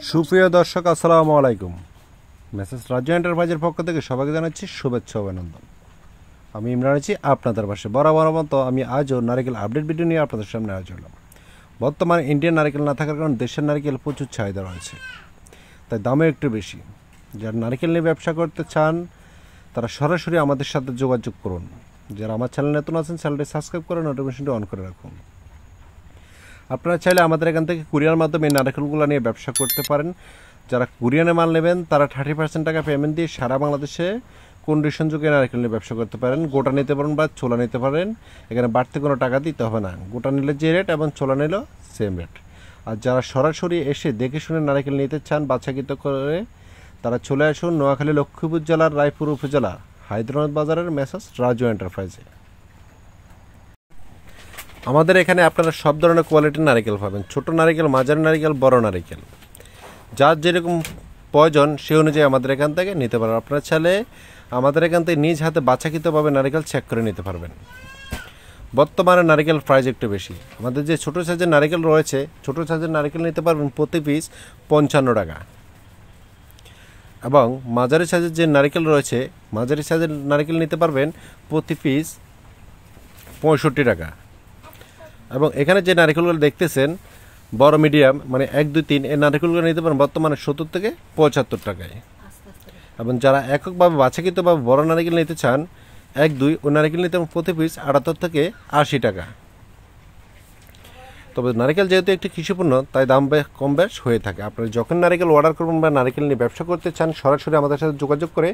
সুপ্রিয় দর্শক, আসসালামু আলাইকুম। মেসেজ রাজ্য এন্টারপ্রাইজের পক্ষ থেকে সবাইকে জানাচ্ছি শুভেচ্ছা অভিনন্দন। আমি ইমরান আছি আপনাদের পাশে। বরাবর মতো আমি আজও নারিকেল আপডেট ভিডিও নিয়ে আপনাদের সামনে হাজির হলাম। বর্তমানে ইন্ডিয়ান নারিকেল না থাকার কারণে দেশের নারিকেল প্রচুর চাহিদা রয়েছে, তাই দামও একটু বেশি। যারা নারিকেল নিয়ে ব্যবসা করতে চান তারা সরাসরি আমাদের সাথে যোগাযোগ করুন। যারা আমার চ্যানেল নতুন আছেন চ্যানেলটি সাবস্ক্রাইব করে নোটিফিকেশনটি অন করে রাখুন। আপনারা চাইলে আমাদের এখান থেকে কুরিয়ার মাধ্যমে এই নারকেলগুলো নিয়ে ব্যবসা করতে পারেন। যারা কুরিয়ারে মাল নেবেন তারা 30% টাকা পেমেন্ট দিয়ে সারা বাংলাদেশে কন্ডিশন যুগে নারকেল নিয়ে ব্যবসা করতে পারেন। গোটা নিতে পারেন বা ছোলা নিতে পারেন, এখানে বাড়তি কোনো টাকা দিতে হবে না। গোটা নিলে যে রেট এবং ছোলা নিলেও সেম রেট। আর যারা সরাসরি এসে দেখে শুনে নারকেল নিতে চান বাছাকৃত করে, তারা চলে আসুন নোয়াখালী লক্ষ্মীপুর জেলার রায়পুর উপজেলা হায়দ্রাবাদ বাজারের মেসার্স রাজু এন্টারপ্রাইজে। আমাদের এখানে আপনারা সব ধরনের কোয়ালিটির নারিকেল পাবেন, ছোট নারিকেল, মাঝারি নারিকেল, বড় নারিকেল। যার যেরকম প্রয়োজন সে অনুযায়ী আমাদের এখান থেকে নিতে পারেন। আপনারা চাইলে আমাদের এখান থেকে নিজ হাতে বাছাকৃতভাবে নারিকেল চেক করে নিতে পারবেন। বর্তমানে নারিকেল প্রাইস একটু বেশি। আমাদের যে ছোটো সাইজের নারিকেল রয়েছে, ছোটো সাইজের নারিকেল নিতে পারবেন প্রতি পিস 55 টাকা, এবং মাঝারি সাইজের যে নারিকেল রয়েছে মাঝারি সাইজের নারিকেল নিতে পারবেন প্রতি পিস 65 টাকা। এবং এখানে যে নারিকেলগুলো দেখতেছেন বড় মিডিয়াম মানে 1, 2, 3 এই নারিকেলগুলো নিতে পারেন বর্তমানে 70 থেকে 75 টাকায়। এবং যারা এককভাবে বাছাকৃতভাবে বড় নারিকেল নিতে চান 1, 2 ওই নারিকেল নিতে প্রতি পিস 78 থেকে 80 টাকা। তবে নারিকেল যেহেতু একটি কৃষিপণ্য তাই দাম কম বেশ হয়ে থাকে। আপনারা যখন নারিকেল অর্ডার করবেন বা নারিকেল নিয়ে ব্যবসা করতে চান সরাসরি আমাদের সাথে যোগাযোগ করে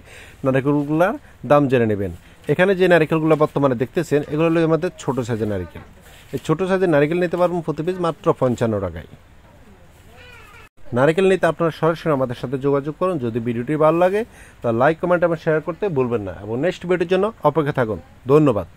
নারিকেলগুলোর দাম জেনে নেবেন। এখানে যে নারিকেলগুলো বর্তমানে দেখতেছেন এগুলো হলো আমাদের ছোটো সাইজের নারিকেল। এই ছোটো সাইজের নারিকেল নিতে পারবেন প্রতি পিস মাত্র 55 টাকায়। নারিকেল নিতে আপনারা সরাসরি আমাদের সাথে যোগাযোগ করুন। যদি ভিডিওটি ভালো লাগে তা লাইক, কমেন্ট এবং শেয়ার করতে ভুলবেন না, এবং নেক্সট ভিডিওর জন্য অপেক্ষা থাকুন। ধন্যবাদ।